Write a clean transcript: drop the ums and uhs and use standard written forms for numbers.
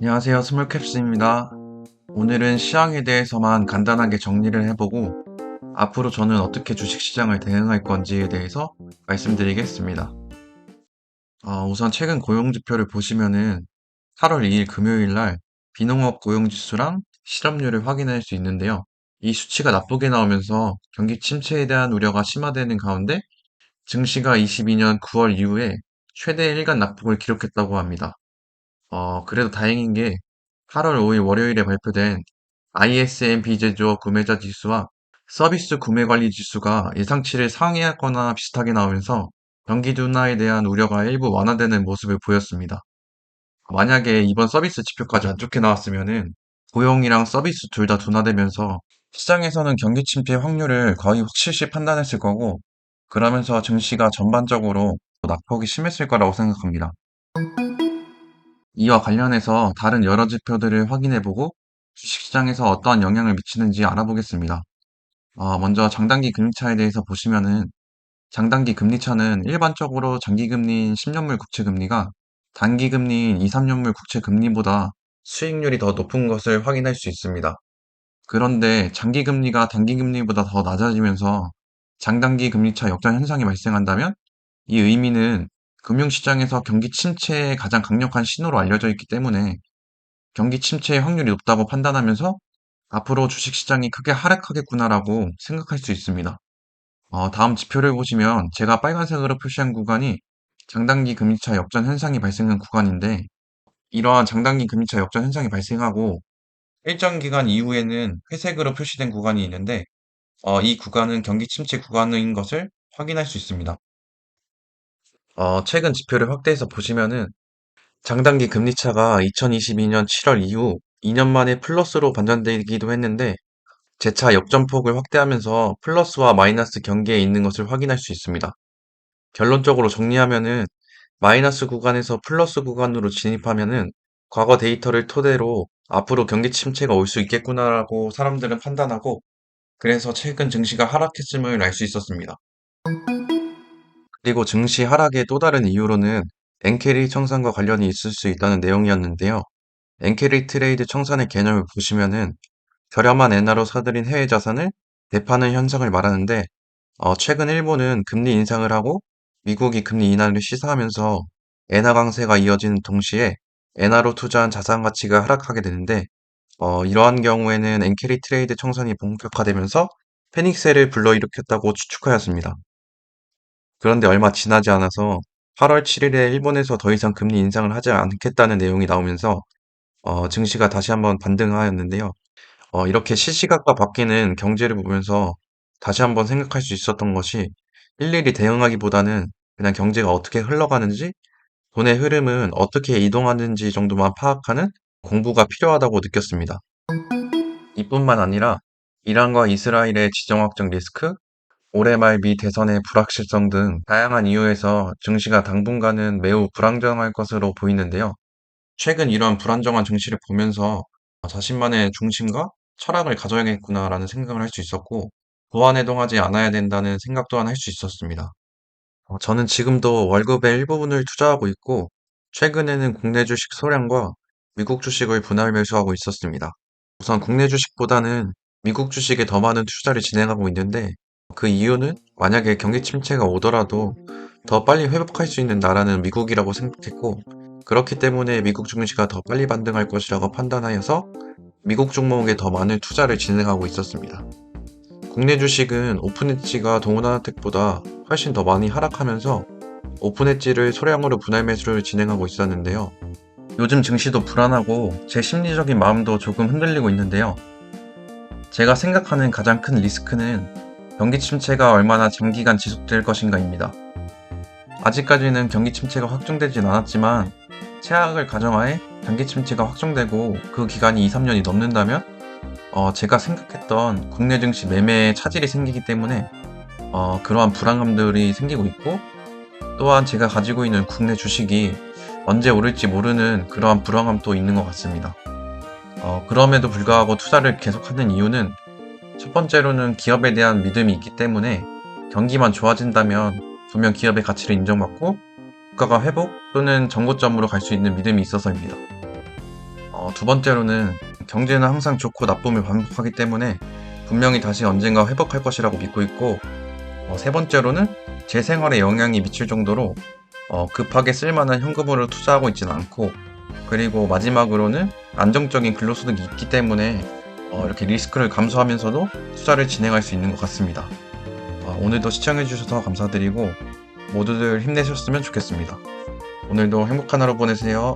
안녕하세요. 스몰캡스입니다. 오늘은 시황에 대해서만 간단하게 정리를 해보고 앞으로 저는 어떻게 주식시장을 대응할 건지에 대해서 말씀드리겠습니다. 우선 최근 고용지표를 보시면은 8월 2일 금요일 날 비농업 고용지수랑 실업률을 확인할 수 있는데요. 이 수치가 나쁘게 나오면서 경기 침체에 대한 우려가 심화되는 가운데 증시가 22년 9월 이후에 최대 일간 낙폭을 기록했다고 합니다. 그래도 다행인 게 8월 5일 월요일에 발표된 ISM 비제조업 구매자 지수와 서비스 구매 관리 지수가 예상치를 상회하거나 비슷하게 나오면서 경기 둔화에 대한 우려가 일부 완화되는 모습을 보였습니다. 만약에 이번 서비스 지표까지 안 좋게 나왔으면은 고용이랑 서비스 둘 다 둔화되면서 시장에서는 경기 침체 확률을 거의 확실시 판단했을 거고, 그러면서 증시가 전반적으로 낙폭이 심했을 거라고 생각합니다. 이와 관련해서 다른 여러 지표들을 확인해보고 주식시장에서 어떠한 영향을 미치는지 알아보겠습니다. 먼저 장단기 금리차에 대해서 보시면은 장단기 금리차는 일반적으로 장기금리인 10년물 국채금리가 단기금리인 2, 3년물 국채금리보다 수익률이 더 높은 것을 확인할 수 있습니다. 그런데 장기금리가 단기금리보다 더 낮아지면서 장단기 금리차 역전 현상이 발생한다면 이 의미는 금융시장에서 경기 침체의 가장 강력한 신호로 알려져 있기 때문에 경기 침체의 확률이 높다고 판단하면서 앞으로 주식시장이 크게 하락하겠구나라고 생각할 수 있습니다. 다음 지표를 보시면 제가 빨간색으로 표시한 구간이 장단기 금리차 역전 현상이 발생한 구간인데, 이러한 장단기 금리차 역전 현상이 발생하고 일정 기간 이후에는 회색으로 표시된 구간이 있는데, 이 구간은 경기 침체 구간인 것을 확인할 수 있습니다. 최근 지표를 확대해서 보시면은 장단기 금리차가 2022년 7월 이후 2년 만에 플러스로 반전되기도 했는데 재차 역전폭을 확대하면서 플러스와 마이너스 경계에 있는 것을 확인할 수 있습니다. 결론적으로 정리하면은 마이너스 구간에서 플러스 구간으로 진입하면은 과거 데이터를 토대로 앞으로 경기 침체가 올 수 있겠구나라고 사람들은 판단하고, 그래서 최근 증시가 하락했음을 알 수 있었습니다. 그리고 증시 하락의 또 다른 이유로는 엔캐리 청산과 관련이 있을 수 있다는 내용이었는데요. 엔캐리 트레이드 청산의 개념을 보시면은 저렴한 엔화로 사들인 해외 자산을 되파는 현상을 말하는데, 최근 일본은 금리 인상을 하고 미국이 금리 인하를 시사하면서 엔화 강세가 이어지는 동시에 엔화로 투자한 자산 가치가 하락하게 되는데, 이러한 경우에는 엔캐리 트레이드 청산이 본격화되면서 패닉세를 불러일으켰다고 추측하였습니다. 그런데 얼마 지나지 않아서 8월 7일에 일본에서 더 이상 금리 인상을 하지 않겠다는 내용이 나오면서 증시가 다시 한번 반등하였는데요. 이렇게 시시각각 바뀌는 경제를 보면서 다시 한번 생각할 수 있었던 것이, 일일이 대응하기보다는 그냥 경제가 어떻게 흘러가는지, 돈의 흐름은 어떻게 이동하는지 정도만 파악하는 공부가 필요하다고 느꼈습니다. 이뿐만 아니라 이란과 이스라엘의 지정학적 리스크, 올해 말 미 대선의 불확실성 등 다양한 이유에서 증시가 당분간은 매우 불안정할 것으로 보이는데요. 최근 이러한 불안정한 증시를 보면서 자신만의 중심과 철학을 가져야겠구나라는 생각을 할 수 있었고, 보완해동하지 않아야 된다는 생각 또한 할 수 있었습니다. 저는 지금도 월급의 일부분을 투자하고 있고, 최근에는 국내 주식 소량과 미국 주식을 분할 매수하고 있었습니다. 우선 국내 주식보다는 미국 주식에 더 많은 투자를 진행하고 있는데, 그 이유는 만약에 경기 침체가 오더라도 더 빨리 회복할 수 있는 나라는 미국이라고 생각했고, 그렇기 때문에 미국 증시가 더 빨리 반등할 것이라고 판단하여서 미국 종목에 더 많은 투자를 진행하고 있었습니다. 국내 주식은 오픈엣지가 동원하텍보다 훨씬 더 많이 하락하면서 오픈엣지를 소량으로 분할 매수를 진행하고 있었는데요. 요즘 증시도 불안하고 제 심리적인 마음도 조금 흔들리고 있는데요. 제가 생각하는 가장 큰 리스크는 경기 침체가 얼마나 장기간 지속될 것인가입니다. 아직까지는 경기 침체가 확정되진 않았지만 최악을 가정하에 경기 침체가 확정되고 그 기간이 2, 3년이 넘는다면 제가 생각했던 국내 증시 매매에 차질이 생기기 때문에 그러한 불안감들이 생기고 있고, 또한 제가 가지고 있는 국내 주식이 언제 오를지 모르는 그러한 불안감도 있는 것 같습니다. 그럼에도 불구하고 투자를 계속하는 이유는 첫 번째로는 기업에 대한 믿음이 있기 때문에 경기만 좋아진다면 분명 기업의 가치를 인정받고 국가가 회복 또는 정고점으로 갈 수 있는 믿음이 있어서입니다. 두 번째로는 경제는 항상 좋고 나쁨을 반복하기 때문에 분명히 다시 언젠가 회복할 것이라고 믿고 있고, 세 번째로는 제 생활에 영향이 미칠 정도로 급하게 쓸만한 현금으로 투자하고 있지는 않고, 그리고 마지막으로는 안정적인 근로소득이 있기 때문에 이렇게 리스크를 감수하면서도 투자를 진행할 수 있는 것 같습니다. 오늘도 시청해주셔서 감사드리고 모두들 힘내셨으면 좋겠습니다. 오늘도 행복한 하루 보내세요.